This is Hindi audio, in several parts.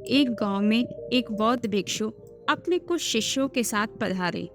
एक गांव में एक बौद्ध भिक्षु अपने कुछ शिष्यों के साथ पधारे।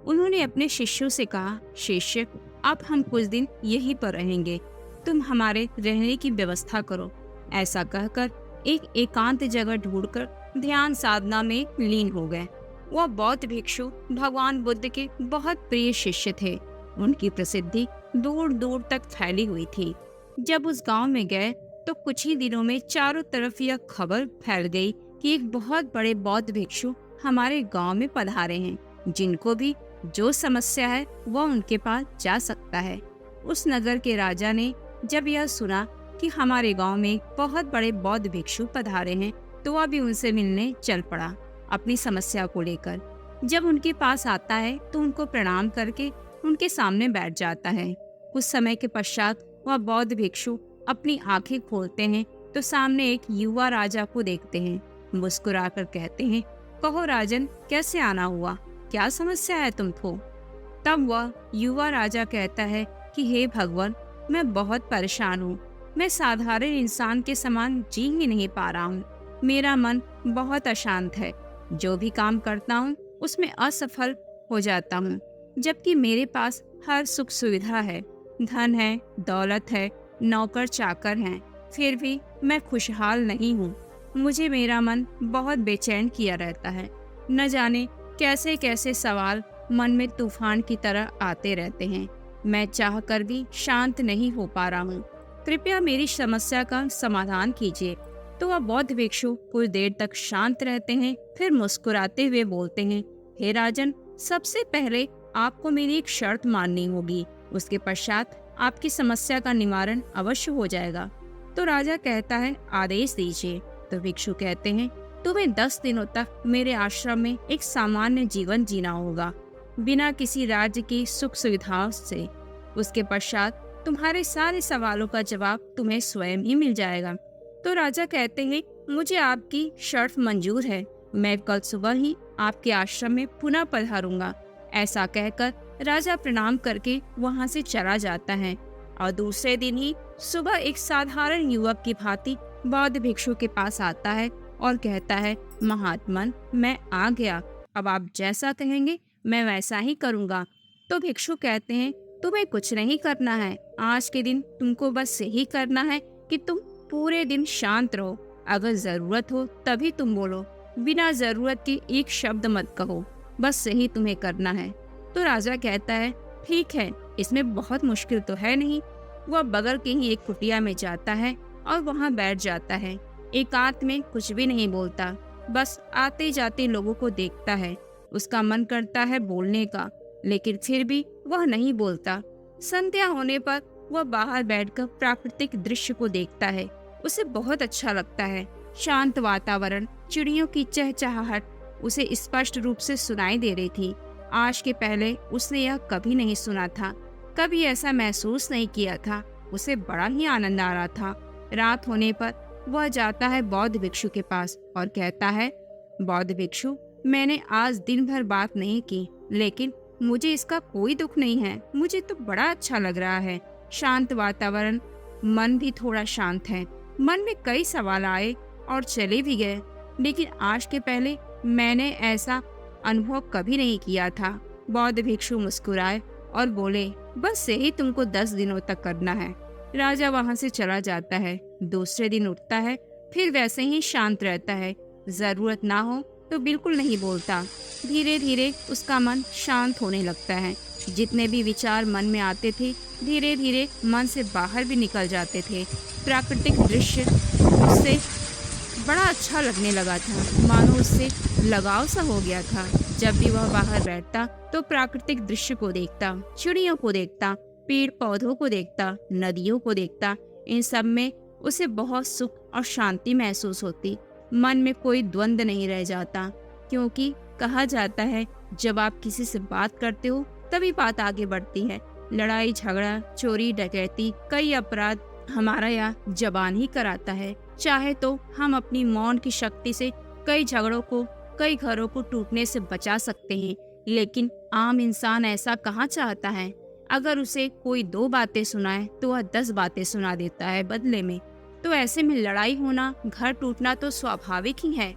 उन्होंने अपने शिष्यों से कहा, शिष्य, अब हम कुछ दिन यहीं पर रहेंगे, तुम हमारे रहने की व्यवस्था करो। ऐसा कहकर एक एकांत जगह ढूंढकर ध्यान साधना में लीन हो गए। वह बौद्ध भिक्षु भगवान बुद्ध के बहुत प्रिय शिष्य थे। उनकी प्रसिद्धि दूर दूर तक फैली हुई थी। जब उस गांव में गए तो कुछ ही दिनों में चारों तरफ यह खबर फैल गई कि एक बहुत बड़े बौद्ध भिक्षु हमारे गांव में पधारे हैं, जिनको भी जो समस्या है वह उनके पास जा सकता है। उस नगर के राजा ने जब यह सुना कि हमारे गांव में एक बहुत बड़े बौद्ध भिक्षु पधारे हैं, तो वह भी उनसे मिलने चल पड़ा अपनी समस्या को लेकर। जब उनके पास आता है तो उनको प्रणाम करके उनके सामने बैठ जाता है। कुछ समय के पश्चात वह बौद्ध भिक्षु अपनी आंखें खोलते हैं तो सामने एक युवा राजा को देखते हैं। मुस्कुराकर कहते हैं, कहो राजन, कैसे आना हुआ, क्या समस्या है तुमको? तब वह युवा राजा कहता है कि हे भगवान, मैं बहुत परेशान हूँ। मैं साधारण इंसान के समान जी ही नहीं पा रहा हूँ। मेरा मन बहुत अशांत है। जो भी काम करता हूँ उसमें असफल हो जाता हूँ, जबकि मेरे पास हर सुख सुविधा है, धन है, दौलत है, नौकर चाकर हैं, फिर भी मैं खुशहाल नहीं हूँ। मुझे मेरा मन बहुत बेचैन किया रहता है। न जाने कैसे कैसे सवाल मन में तूफान की तरह आते रहते हैं। मैं चाह कर भी शांत नहीं हो पा रहा हूँ। कृपया मेरी समस्या का समाधान कीजिए। तो वह बौद्ध भिक्षु कुछ देर तक शांत रहते हैं, फिर मुस्कुराते हुए बोलते हैं, हे राजन, सबसे पहले आपको मेरी एक शर्त माननी होगी। उसके पश्चात आपकी समस्या का निवारण अवश्य हो जाएगा। तो राजा कहता है, आदेश दीजिए। तो भिक्षु कहते हैं, तुम्हें 10 दिनों तक मेरे आश्रम में एक सामान्य जीवन जीना होगा, बिना किसी राज्य की सुख सुविधाओं से। उसके पश्चात तुम्हारे सारे सवालों का जवाब तुम्हें स्वयं ही मिल जाएगा। तो राजा कहते हैं, मुझे आपकी शर्त मंजूर है। मैं कल सुबह ही आपके आश्रम में पुनः पधारूंगा। ऐसा कहकर राजा प्रणाम करके वहां से चला जाता है और दूसरे दिन ही सुबह एक साधारण युवक की भांति बौद्ध भिक्षु के पास आता है और कहता है, महात्मन, मैं आ गया। अब आप जैसा कहेंगे मैं वैसा ही करूँगा। तो भिक्षु कहते हैं, तुम्हें कुछ नहीं करना है। आज के दिन तुमको बस यही करना है कि तुम पूरे दिन शांत रहो। अगर जरूरत हो तभी तुम बोलो, बिना जरूरत के एक शब्द मत कहो। बस यही तुम्हें करना है। तो राजा कहता है, ठीक है, इसमें बहुत मुश्किल तो है नहीं। वह बगल के ही एक कुटिया में जाता है और वहां बैठ जाता है। एकांत में कुछ भी नहीं बोलता, बस आते जाते लोगों को देखता है। उसका मन करता है बोलने का, लेकिन फिर भी वह नहीं बोलता। संध्या होने पर वह बाहर बैठकर प्राकृतिक दृश्य को देखता है। उसे बहुत अच्छा लगता है। शांत वातावरण, चिड़ियों की चहचहाहट उसे स्पष्ट रूप से सुनाई दे रही थी। आज के पहले उसने यह कभी नहीं सुना था, कभी ऐसा महसूस नहीं किया था। उसे बड़ा ही आनंद आ रहा था। रात होने पर वह जाता है बौद्ध भिक्षु के पास और कहता है, बौद्ध भिक्षु, मैंने आज दिन भर बात नहीं की, लेकिन मुझे इसका कोई दुख नहीं है। मुझे तो बड़ा अच्छा लग रहा है। शांत वातावरण, मन भी थोड़ा शांत है। मन में कई सवाल आए और चले भी गए, लेकिन आज के पहले मैंने ऐसा अनुभव कभी नहीं किया था। बौद्ध भिक्षु मुस्कुराए और बोले, बस यही तुमको 10 दिनों तक करना है। राजा वहां से चला जाता है। दूसरे दिन उठता है, फिर वैसे ही शांत रहता है। जरूरत ना हो तो बिल्कुल नहीं बोलता। धीरे धीरे उसका मन शांत होने लगता है। जितने भी विचार मन में आते थे, धीरे धीरे मन से बाहर भी निकल जाते थे। प्राकृतिक दृश्य उससे बड़ा अच्छा लगने लगा था, मानो उससे लगाव सा हो गया था। जब भी वह बाहर बैठता तो प्राकृतिक दृश्य को देखता, चिड़ियों को देखता, पेड़ पौधों को देखता, नदियों को देखता। इन सब में उसे बहुत सुख और शांति महसूस होती। मन में कोई द्वंद्व नहीं रह जाता, क्योंकि कहा जाता है, जब आप किसी से बात करते हो तभी बात आगे बढ़ती है। लड़ाई झगड़ा, चोरी डकैती, कई अपराध हमारा यह जबान ही कराता है। चाहे तो हम अपनी मौन की शक्ति से कई झगड़ों को, कई घरों को टूटने से बचा सकते हैं, लेकिन आम इंसान ऐसा कहाँ चाहता है। अगर उसे कोई 2 बातें सुनाए तो वह 10 बातें सुना देता है बदले में। तो ऐसे में लड़ाई होना, घर टूटना तो स्वाभाविक ही है।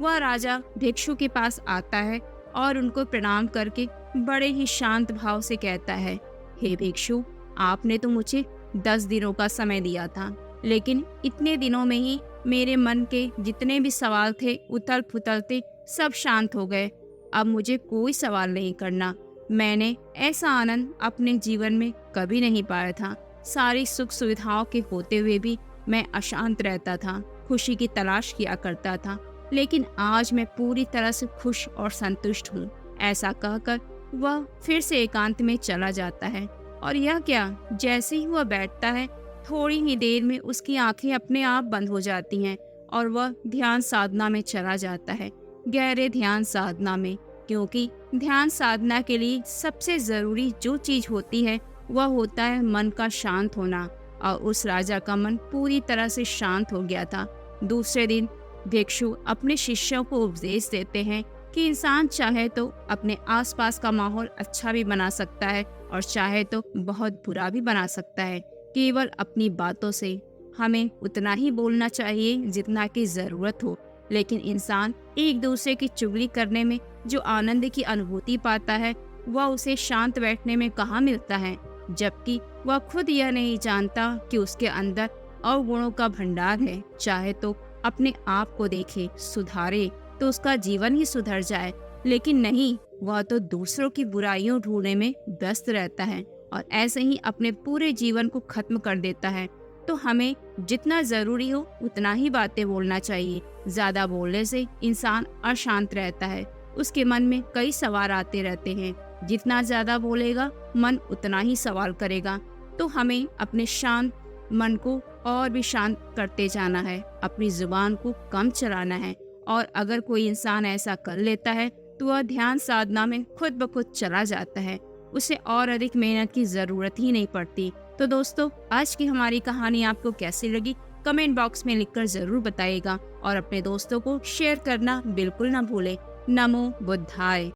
वह राजा भिक्षु के पास आता है और उनको प्रणाम करके बड़े ही शांत भाव से कहता है, हे भिक्षु, आपने तो मुझे 10 दिनों का समय दिया था, लेकिन इतने दिनों में ही मेरे मन के जितने भी सवाल थे, उथल पुथल थे, सब शांत हो गए। अब मुझे कोई सवाल नहीं करना। मैंने ऐसा आनंद अपने जीवन में कभी नहीं पाया था। सारी सुख सुविधाओं के होते हुए भी मैं अशांत रहता था, खुशी की तलाश किया करता था, लेकिन आज मैं पूरी तरह से खुश और संतुष्ट हूँ। ऐसा कहकर वह फिर से एकांत में चला जाता है। और यह क्या, जैसे ही वह बैठता है, थोड़ी ही देर में उसकी आंखें अपने आप बंद हो जाती हैं और वह ध्यान साधना में चला जाता है, गहरे ध्यान साधना में। क्योंकि ध्यान साधना के लिए सबसे जरूरी जो चीज होती है वह होता है मन का शांत होना, और उस राजा का मन पूरी तरह से शांत हो गया था। दूसरे दिन भिक्षु अपने शिष्यों को उपदेश देते हैं कि इंसान चाहे तो अपने आसपास का माहौल अच्छा भी बना सकता है और चाहे तो बहुत बुरा भी बना सकता है। केवल अपनी बातों से हमें उतना ही बोलना चाहिए जितना की जरूरत हो, लेकिन इंसान एक दूसरे की चुगली करने में जो आनंद की अनुभूति पाता है वह उसे शांत बैठने में कहाँ मिलता है, जबकि वह खुद यह नहीं जानता कि उसके अंदर अवगुणों का भंडार है। चाहे तो अपने आप को देखे, सुधारे तो उसका जीवन ही सुधर जाए, लेकिन नहीं, वह तो दूसरों की बुराइयों ढूंढने में व्यस्त रहता है और ऐसे ही अपने पूरे जीवन को खत्म कर देता है। तो हमें जितना जरूरी हो उतना ही बातें बोलना चाहिए। ज्यादा बोलने से इंसान अशांत रहता है, उसके मन में कई सवाल आते रहते हैं। जितना ज्यादा बोलेगा मन उतना ही सवाल करेगा। तो हमें अपने शांत मन को और भी शांत करते जाना है, अपनी जुबान को कम चलाना है। और अगर कोई इंसान ऐसा कर लेता है तो वह ध्यान साधना में खुद ब खुद चला जाता है, उसे और अधिक मेहनत की जरूरत ही नहीं पड़ती। तो दोस्तों, आज की हमारी कहानी आपको कैसी लगी कमेंट बॉक्स में लिखकर जरूर बताइएगा और अपने दोस्तों को शेयर करना बिल्कुल ना भूलें। नमो बुद्धाय।